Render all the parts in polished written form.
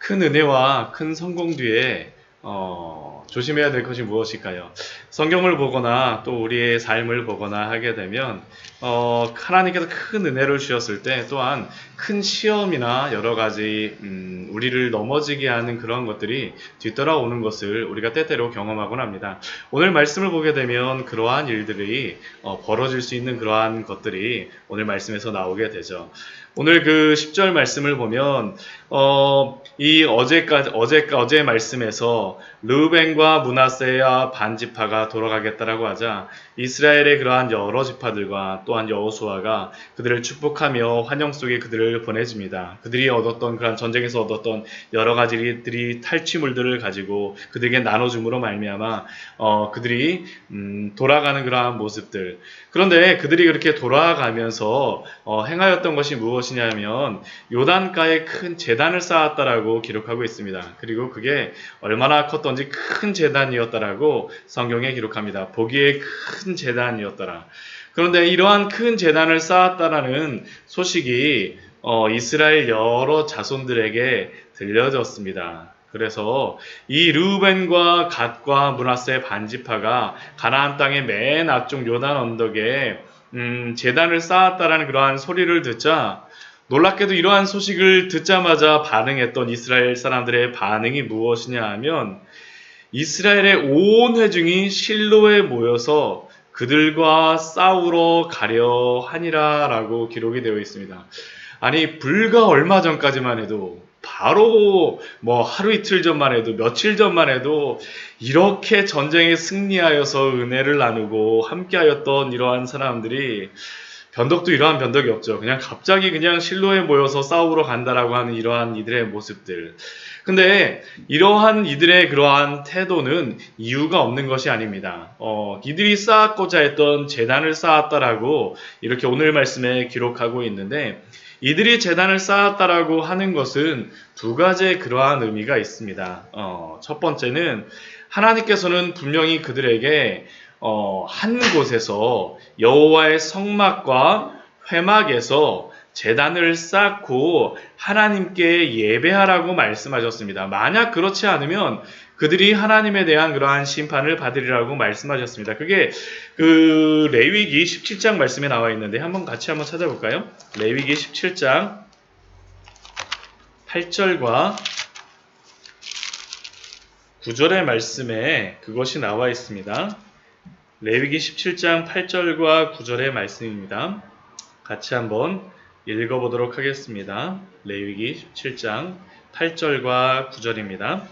큰 은혜와 큰 성공 뒤에 조심해야 될 것이 무엇일까요? 성경을 보거나 또 우리의 삶을 보거나 하게 되면 하나님께서 큰 은혜를 주셨을 때 또한 큰 시험이나 여러 가지 우리를 넘어지게 하는 그런 것들이 뒤따라오는 것을 우리가 때때로 경험하곤 합니다. 오늘 말씀을 보게 되면 그러한 일들이 벌어질 수 있는 그러한 것들이 오늘 말씀에서 나오게 되죠. 오늘 그 10절 말씀을 보면 이 어제 말씀에서 르우벤과 므낫세와 반지파가 돌아가겠다라고 하자 이스라엘의 그러한 여러 지파들과 또한 여호수아가 그들을 축복하며 환영 속에 그들을 보내줍니다. 그들이 얻었던 그런 전쟁에서 얻었던 여러 가지들이 탈취물들을 가지고 그들에게 나눠줌으로 말미암아 그들이 돌아가는 그러한 모습들. 그런데 그들이 그렇게 돌아가면서 행하였던 것이 무엇이냐면 요단가에 큰 제단을 쌓았다라고 기록하고 있습니다. 그리고 그게 얼마나 컸던지 큰 제단이었다라고 성경에 기록합니다. 보기에 큰 제단이었더라. 그런데 이러한 큰 제단을 쌓았다라는 소식이 이스라엘 여러 자손들에게 들려졌습니다. 그래서 이 르우벤과 갓과 므낫세 반지파가 가나안 땅의 맨 앞쪽 요단 언덕에 제단을 쌓았다라는 그러한 소리를 듣자 놀랍게도 이러한 소식을 듣자마자 반응했던 이스라엘 사람들의 반응이 무엇이냐 하면 이스라엘의 온 회중이 실로에 모여서 그들과 싸우러 가려 하니라 라고 기록이 되어 있습니다. 아니 불과 얼마 전까지만 해도 바로 하루 이틀 전만 해도 며칠 전만 해도 이렇게 전쟁에 승리하여서 은혜를 나누고 함께하였던 이러한 사람들이 변덕도 이러한 변덕이 없죠. 그냥 갑자기 그냥 실로에 모여서 싸우러 간다라고 하는 이러한 이들의 모습들. 근데 이러한 이들의 그러한 태도는 이유가 없는 것이 아닙니다. 이들이 쌓았고자 했던 제단을 쌓았다라고 이렇게 오늘 말씀에 기록하고 있는데 이들이 제단을 쌓았다라고 하는 것은 두 가지의 그러한 의미가 있습니다. 첫 번째는 하나님께서는 분명히 그들에게 한 곳에서 여호와의 성막과 회막에서 제단을 쌓고 하나님께 예배하라고 말씀하셨습니다. 만약 그렇지 않으면 그들이 하나님에 대한 그러한 심판을 받으리라고 말씀하셨습니다. 그게 그 레위기 17장 말씀에 나와 있는데 같이 한번 찾아볼까요? 레위기 17장 8절과 9절의 말씀에 그것이 나와 있습니다. 레위기 17장 8절과 9절의 말씀입니다. 같이 한번 읽어보도록 하겠습니다. 레위기 17장 8절과 9절입니다.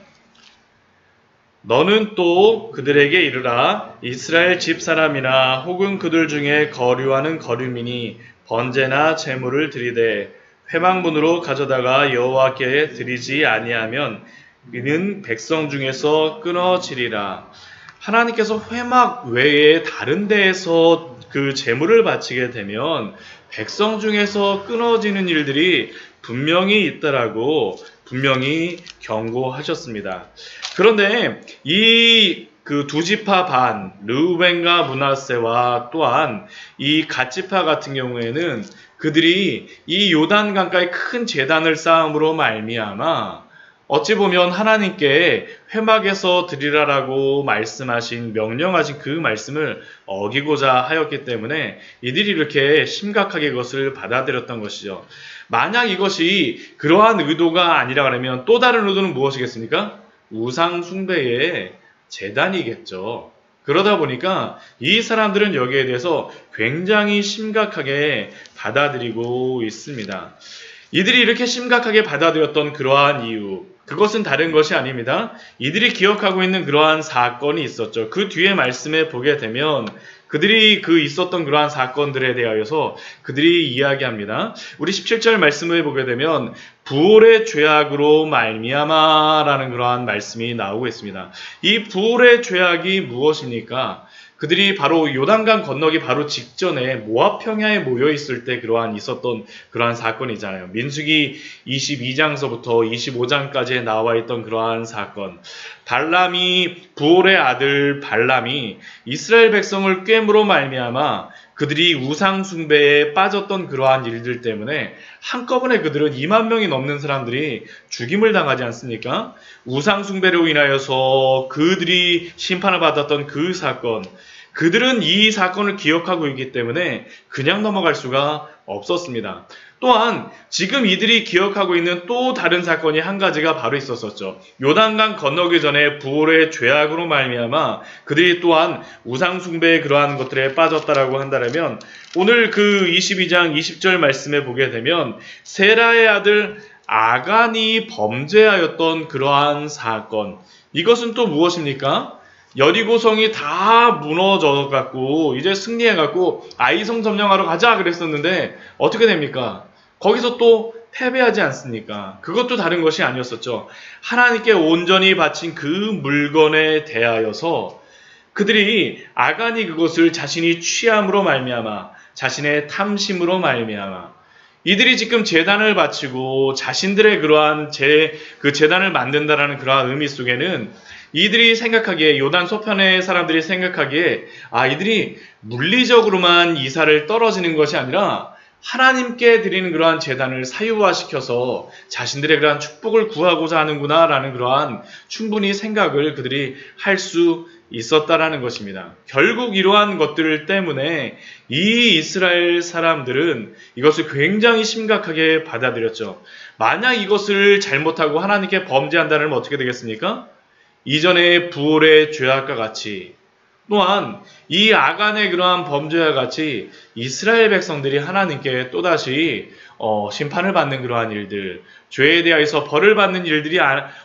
너는 또 그들에게 이르라. 이스라엘 집사람이나 혹은 그들 중에 거류하는 거류민이 번제나 제물을 드리되 회막문으로 가져다가 여호와께 드리지 아니하면 이는 백성 중에서 끊어지리라. 하나님께서 회막 외에 다른 데에서 그 제물을 바치게 되면 백성 중에서 끊어지는 일들이 분명히 있다라고 분명히 경고하셨습니다. 그런데 이 그 두 지파 반 르우벤과 므낫세와 또한 이 갓지파 같은 경우에는 그들이 이 요단 강가에 큰 제단을 쌓음으로 말미암아 어찌 보면 하나님께 회막에서 드리라라고 말씀하신 명령하신 그 말씀을 어기고자 하였기 때문에 이들이 이렇게 심각하게 그것을 받아들였던 것이죠. 만약 이것이 그러한 의도가 아니라 그러면 또 다른 의도는 무엇이겠습니까? 우상 숭배의 재단이겠죠. 그러다 보니까 이 사람들은 여기에 대해서 굉장히 심각하게 받아들이고 있습니다. 이들이 이렇게 심각하게 받아들였던 그러한 이유, 그것은 다른 것이 아닙니다. 이들이 기억하고 있는 그러한 사건이 있었죠. 그 뒤에 말씀에 보게 되면 그들이 있었던 그러한 사건들에 대하여서 그들이 이야기합니다. 우리 17절 말씀을 보게 되면 부올의 죄악으로 말미암아라는 그러한 말씀이 나오고 있습니다. 이 부올의 죄악이 무엇입니까? 그들이 바로 요단강 건너기 바로 직전에 모압 평야에 모여 있을 때 있었던 그러한 사건이잖아요. 민수기 22장서부터 25장까지에 나와 있던 그러한 사건. 부올의 아들 발람이 이스라엘 백성을 꿰므로 말미암아 그들이 우상 숭배에 빠졌던 그러한 일들 때문에 한꺼번에 그들은 2만 명이 넘는 사람들이 죽임을 당하지 않습니까? 우상 숭배로 인하여서 그들이 심판을 받았던 그 사건, 그들은 이 사건을 기억하고 있기 때문에 그냥 넘어갈 수가 없었습니다. 또한 지금 이들이 기억하고 있는 또 다른 사건이 한 가지가 바로 있었었죠. 요단강 건너기 전에 부올의 죄악으로 말미암아 그들이 또한 우상 숭배의 그러한 것들에 빠졌다라고 한다면 오늘 그 22장 20절 말씀에 보게 되면 세라의 아들 아간이 범죄하였던 그러한 사건, 이것은 또 무엇입니까? 여리고성이 다 무너져 갖고 이제 승리해 갖고 아이성 점령하러 가자 그랬었는데 어떻게 됩니까? 거기서 또 패배하지 않습니까? 그것도 다른 것이 아니었었죠. 하나님께 온전히 바친 그 물건에 대하여서 그들이 아간이 그것을 자신이 취함으로 말미암아 자신의 탐심으로 말미암아 이들이 지금 제단을 바치고 자신들의 그러한 그 제단을 만든다라는 그러한 의미 속에는 이들이 생각하기에 요단 서편의 사람들이 생각하기에 이들이 물리적으로만 이사를 떨어지는 것이 아니라 하나님께 드리는 그러한 제단을 사유화시켜서 자신들의 그러한 축복을 구하고자 하는구나라는 그러한 충분히 생각을 그들이 할 수 있었다라는 것입니다. 결국 이러한 것들 때문에 이 이스라엘 사람들은 이것을 굉장히 심각하게 받아들였죠. 만약 이것을 잘못하고 하나님께 범죄한다면 어떻게 되겠습니까? 이전의 부올의 죄악과 같이 또한 이 아간의 그러한 범죄와 같이 이스라엘 백성들이 하나님께 또다시 심판을 받는 그러한 일들, 죄에 대하여서 벌을 받는 일들이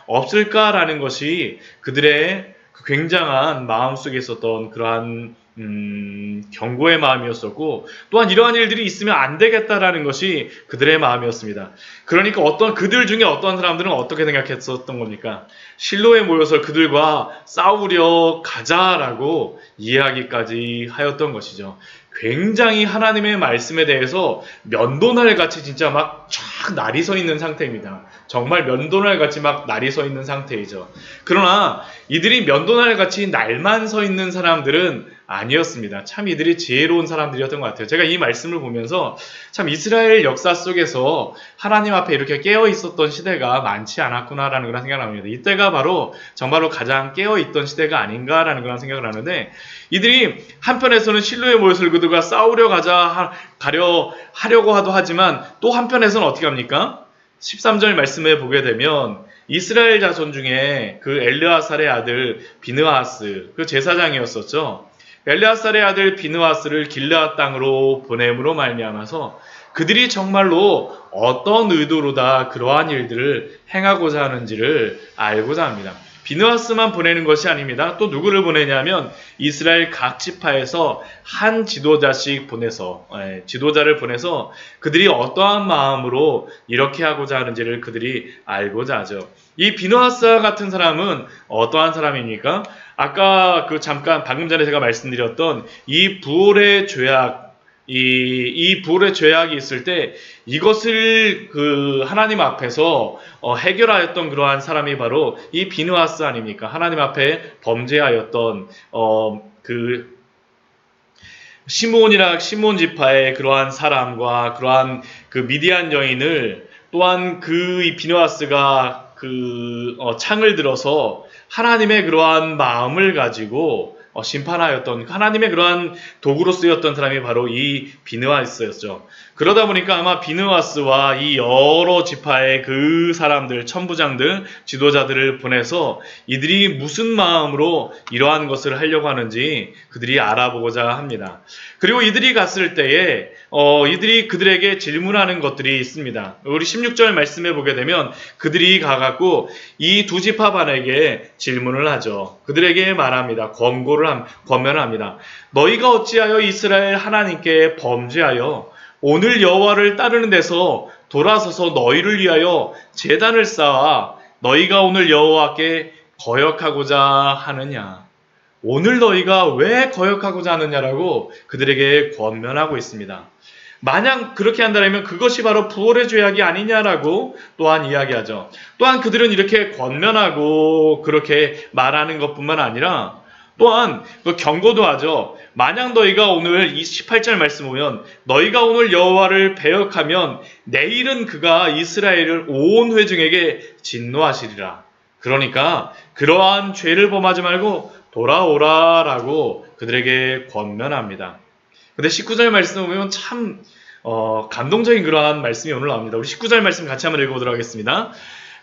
없을까라는 것이 그들의 그 굉장한 마음속에 있었던 그러한 경고의 마음이었었고 또한 이러한 일들이 있으면 안 되겠다라는 것이 그들의 마음이었습니다. 그러니까 그들 중에 어떤 사람들은 어떻게 생각했었던 겁니까? 실로에 모여서 그들과 싸우려 가자라고 이야기까지 하였던 것이죠. 굉장히 하나님의 말씀에 대해서 면도날 같이 진짜 막 쫙 날이 서 있는 상태입니다. 정말 면도날 같이 막 날이 서 있는 상태이죠. 그러나 이들이 면도날 같이 날만 서 있는 사람들은 아니었습니다. 참 이들이 지혜로운 사람들이었던 것 같아요. 제가 이 말씀을 보면서 참 이스라엘 역사 속에서 하나님 앞에 이렇게 깨어 있었던 시대가 많지 않았구나라는 그런 생각을 합니다. 이때가 바로 정말로 가장 깨어 있던 시대가 아닌가라는 그런 생각을 하는데 이들이 한편에서는 실로에 모여서 그들과 싸우려 하려고 하지만 또 한편에서는 어떻게 합니까? 13절 말씀에 보게 되면 이스라엘 자손 중에 그 엘르아살의 아들 비느하스 그 제사장이었었죠. 엘르아살의 아들 비느하스를 길르앗 땅으로 보냄으로 말미암아서 그들이 정말로 어떤 의도로다 그러한 일들을 행하고자 하는지를 알고자 합니다. 비느하스만 보내는 것이 아닙니다. 또 누구를 보내냐면 이스라엘 각 지파에서 한 지도자씩 지도자를 보내서 그들이 어떠한 마음으로 이렇게 하고자 하는지를 그들이 알고자 하죠. 이 비느하스 같은 사람은 어떠한 사람입니까? 아까 방금 전에 제가 말씀드렸던 이 부올의 죄악, 이 부올의 죄악이 있을 때 이것을 하나님 앞에서 해결하였던 그러한 사람이 바로 이 비느하스 아닙니까? 하나님 앞에 범죄하였던 시므온 지파의 그러한 사람과 그러한 그 미디안 여인을 또한 이 비느하스가 창을 들어서 하나님의 그러한 마음을 가지고 심판하였던 하나님의 그러한 도구로 쓰였던 사람이 바로 이 비느하스였죠. 그러다 보니까 아마 비느하스와 이 여러 지파의 그 사람들, 천부장들, 지도자들을 보내서 이들이 무슨 마음으로 이러한 것을 하려고 하는지 그들이 알아보고자 합니다. 그리고 이들이 갔을 때에 이들이 그들에게 질문하는 것들이 있습니다. 우리 16절 말씀해 보게 되면 그들이 가갖고 이 두 지파 반에게 질문을 하죠. 그들에게 말합니다. 권면을 합니다. 너희가 어찌하여 이스라엘 하나님께 범죄하여 오늘 여호와를 따르는 데서 돌아서서 너희를 위하여 제단을 쌓아 너희가 오늘 여호와께 거역하고자 하느냐? 오늘 너희가 왜 거역하고자 하느냐라고 그들에게 권면하고 있습니다. 만약 그렇게 한다면 그것이 바로 부올의 죄악이 아니냐라고 또한 이야기하죠. 또한 그들은 이렇게 권면하고 그렇게 말하는 것뿐만 아니라 또한 그 경고도 하죠. 만약 너희가 오늘 이 18절 말씀 보면 너희가 오늘 여호와를 배역하면 내일은 그가 이스라엘을 온 회중에게 진노하시리라. 그러니까 그러한 죄를 범하지 말고 돌아오라라고 그들에게 권면합니다. 근데 19절 말씀 보면 참 감동적인 그러한 말씀이 오늘 나옵니다. 우리 19절 말씀 같이 한번 읽어보도록 하겠습니다.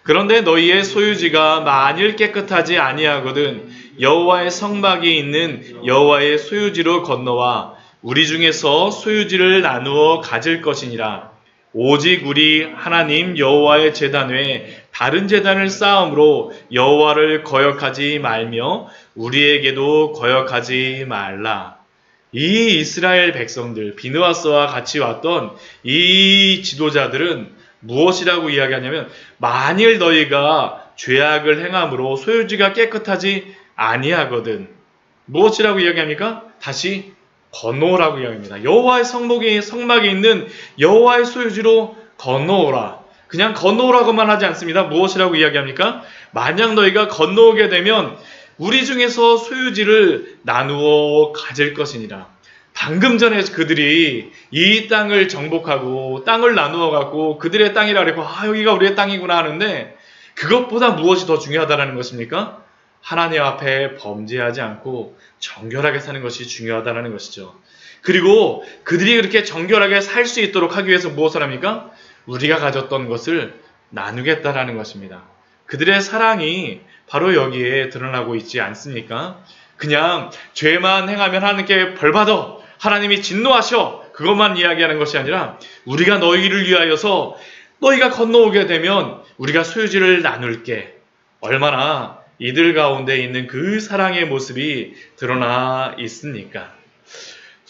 그런데 너희의 소유지가 만일 깨끗하지 아니하거든 여호와의 성막이 있는 여호와의 소유지로 건너와 우리 중에서 소유지를 나누어 가질 것이니라. 오직 우리 하나님 여호와의 제단 외에 다른 제단을 쌓음으로 여호와를 거역하지 말며 우리에게도 거역하지 말라. 이 이스라엘 백성들, 비느하스와 같이 왔던 이 지도자들은 무엇이라고 이야기하냐면 만일 너희가 죄악을 행함으로 소유지가 깨끗하지 아니하거든. 무엇이라고 이야기합니까? 다시 건너오라고 이야기합니다. 여호와의 성막에 있는 여호와의 소유지로 건너오라. 그냥 건너오라고만 하지 않습니다. 무엇이라고 이야기합니까? 만약 너희가 건너오게 되면 우리 중에서 소유지를 나누어 가질 것이니라. 방금 전에 그들이 이 땅을 정복하고 땅을 나누어 갖고 그들의 땅이라 그랬고 여기가 우리의 땅이구나 하는데 그것보다 무엇이 더 중요하다는 것입니까? 하나님 앞에 범죄하지 않고 정결하게 사는 것이 중요하다는 것이죠. 그리고 그들이 그렇게 정결하게 살 수 있도록 하기 위해서 무엇을 합니까? 우리가 가졌던 것을 나누겠다라는 것입니다. 그들의 사랑이 바로 여기에 드러나고 있지 않습니까? 그냥 죄만 행하면 하나님께 벌받아 하나님이 진노하셔 그것만 이야기하는 것이 아니라 우리가 너희를 위하여서 너희가 건너오게 되면 우리가 소유지를 나눌게. 얼마나 이들 가운데 있는 그 사랑의 모습이 드러나 있습니까?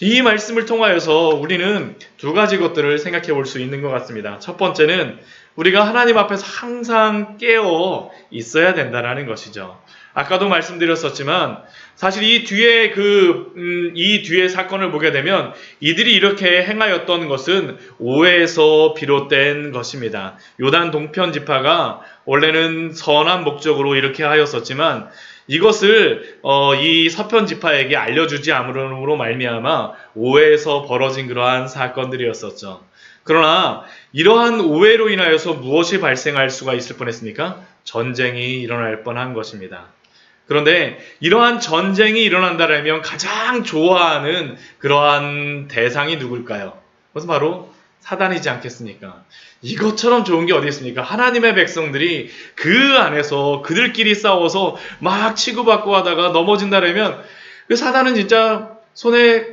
이 말씀을 통하여서 우리는 두 가지 것들을 생각해 볼 수 있는 것 같습니다. 첫 번째는 우리가 하나님 앞에서 항상 깨어 있어야 된다는 것이죠. 아까도 말씀드렸었지만 사실 이 뒤에 사건을 보게 되면 이들이 이렇게 행하였던 것은 오해에서 비롯된 것입니다. 요단 동편 지파가 원래는 선한 목적으로 이렇게 하였었지만 이것을 이 서편 지파에게 알려주지 않음으로 말미암아 오해에서 벌어진 그러한 사건들이었었죠. 그러나 이러한 오해로 인하여서 무엇이 발생할 수가 있을 뻔했습니까? 전쟁이 일어날 뻔한 것입니다. 그런데 이러한 전쟁이 일어난다면 가장 좋아하는 그러한 대상이 누굴까요? 그것은 바로 사단이지 않겠습니까? 이것처럼 좋은 게 어디 있습니까? 하나님의 백성들이 그 안에서 그들끼리 싸워서 막 치고받고 하다가 넘어진다면 그 사단은 진짜 손에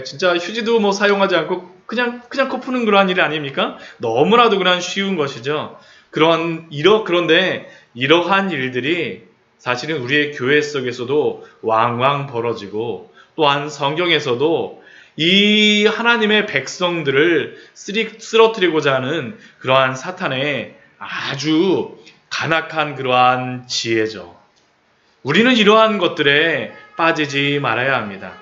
진짜 휴지도 뭐 사용하지 않고 그냥 코 푸는 그러한 일이 아닙니까? 너무나도 그런 쉬운 것이죠. 그런데 이러한 일들이 사실은 우리의 교회 속에서도 왕왕 벌어지고 또한 성경에서도 이 하나님의 백성들을 쓰러뜨리고자 하는 그러한 사탄의 아주 간악한 그러한 지혜죠. 우리는 이러한 것들에 빠지지 말아야 합니다.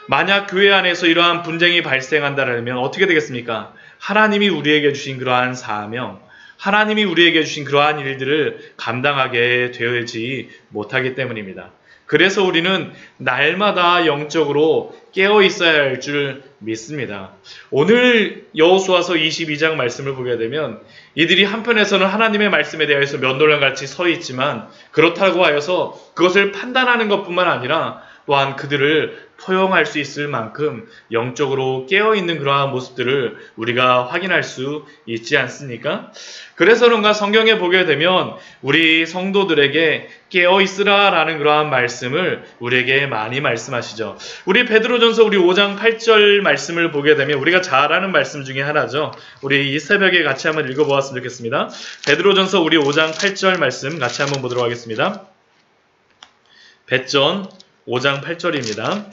만약 교회 안에서 이러한 분쟁이 발생한다면 어떻게 되겠습니까? 하나님이 우리에게 주신 그러한 사명, 하나님이 우리에게 주신 그러한 일들을 감당하게 되지 못하기 때문입니다. 그래서 우리는 날마다 영적으로 깨어 있어야 할 줄 믿습니다. 오늘 여호수아서 22장 말씀을 보게 되면 이들이 한편에서는 하나님의 말씀에 대해서 면도랑같이 서 있지만 그렇다고 하여서 그것을 판단하는 것뿐만 아니라 또한 그들을 포용할 수 있을 만큼 영적으로 깨어있는 그러한 모습들을 우리가 확인할 수 있지 않습니까? 그래서 그런가 성경에 보게 되면 우리 성도들에게 깨어있으라 라는 그러한 말씀을 우리에게 많이 말씀하시죠. 우리 베드로전서 우리 5장 8절 말씀을 보게 되면 우리가 잘 아는 말씀 중에 하나죠. 우리 이 새벽에 같이 한번 읽어보았으면 좋겠습니다. 베드로전서 우리 5장 8절 말씀 같이 한번 보도록 하겠습니다. 베전 5장 8절입니다.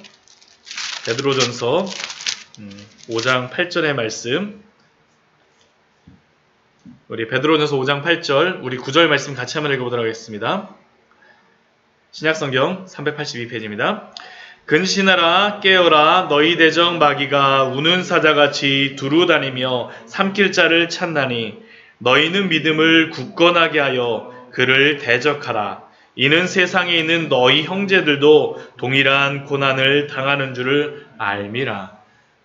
베드로전서 5장 8절의 말씀, 우리 베드로전서 5장 8절 우리 9절 말씀 같이 한번 읽어보도록 하겠습니다. 신약성경 382페이지입니다. 근신하라 깨어라 너희 대적 마귀가 우는 사자같이 두루다니며 삼킬 자를 찾나니 너희는 믿음을 굳건하게 하여 그를 대적하라. 이는 세상에 있는 너희 형제들도 동일한 고난을 당하는 줄을 알미라.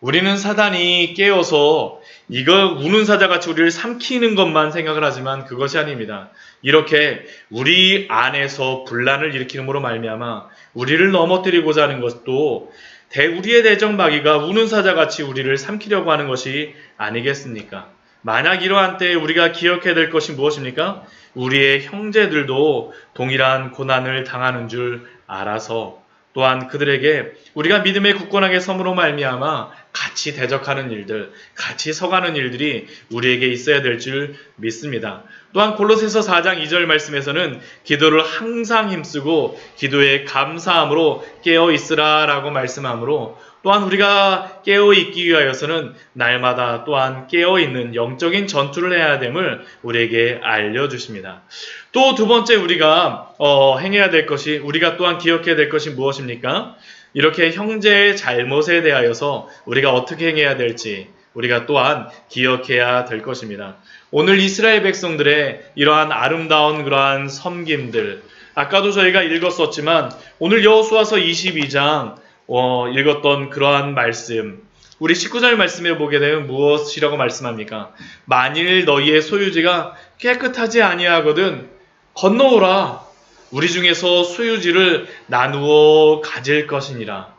우리는 사단이 깨어서 이거 우는 사자같이 우리를 삼키는 것만 생각을 하지만 그것이 아닙니다. 이렇게 우리 안에서 분란을 일으키므로 말미암아 우리를 넘어뜨리고자 하는 것도 우리의 대적마귀가 우는 사자같이 우리를 삼키려고 하는 것이 아니겠습니까? 만약 이러한 때에 우리가 기억해야 될 것이 무엇입니까? 우리의 형제들도 동일한 고난을 당하는 줄 알아서 또한 그들에게 우리가 믿음의 굳건하게 섬으로 말미암아 같이 대적하는 일들, 같이 서가는 일들이 우리에게 있어야 될 줄 믿습니다. 또한 골로새서 4장 2절 말씀에서는 기도를 항상 힘쓰고 기도에 감사함으로 깨어 있으라라고 말씀하므로 또한 우리가 깨어 있기 위하여서는 날마다 또한 깨어 있는 영적인 전투를 해야 됨을 우리에게 알려주십니다. 또 두 번째 우리가 행해야 될 것이 우리가 또한 기억해야 될 것이 무엇입니까? 이렇게 형제의 잘못에 대하여서 우리가 어떻게 행해야 될지 우리가 또한 기억해야 될 것입니다. 오늘 이스라엘 백성들의 이러한 아름다운 그러한 섬김들, 아까도 저희가 읽었었지만 오늘 여호수아서 22장 읽었던 그러한 말씀, 우리 19절 말씀에 보게 되면 무엇이라고 말씀합니까? 만일 너희의 소유지가 깨끗하지 아니하거든 건너오라. 우리 중에서 소유지를 나누어 가질 것이니라.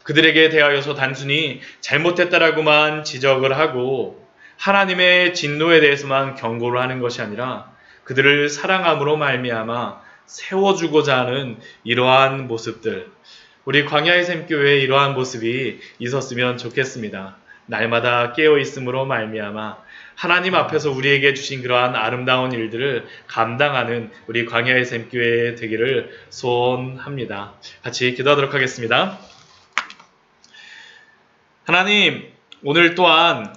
그들에게 대하여서 단순히 잘못했다라고만 지적을 하고 하나님의 진노에 대해서만 경고를 하는 것이 아니라 그들을 사랑함으로 말미암아 세워주고자 하는 이러한 모습들, 우리 광야의 샘교회에 이러한 모습이 있었으면 좋겠습니다. 날마다 깨어있음으로 말미암아 하나님 앞에서 우리에게 주신 그러한 아름다운 일들을 감당하는 우리 광야의 샘교회 되기를 소원합니다. 같이 기도하도록 하겠습니다. 하나님, 오늘 또한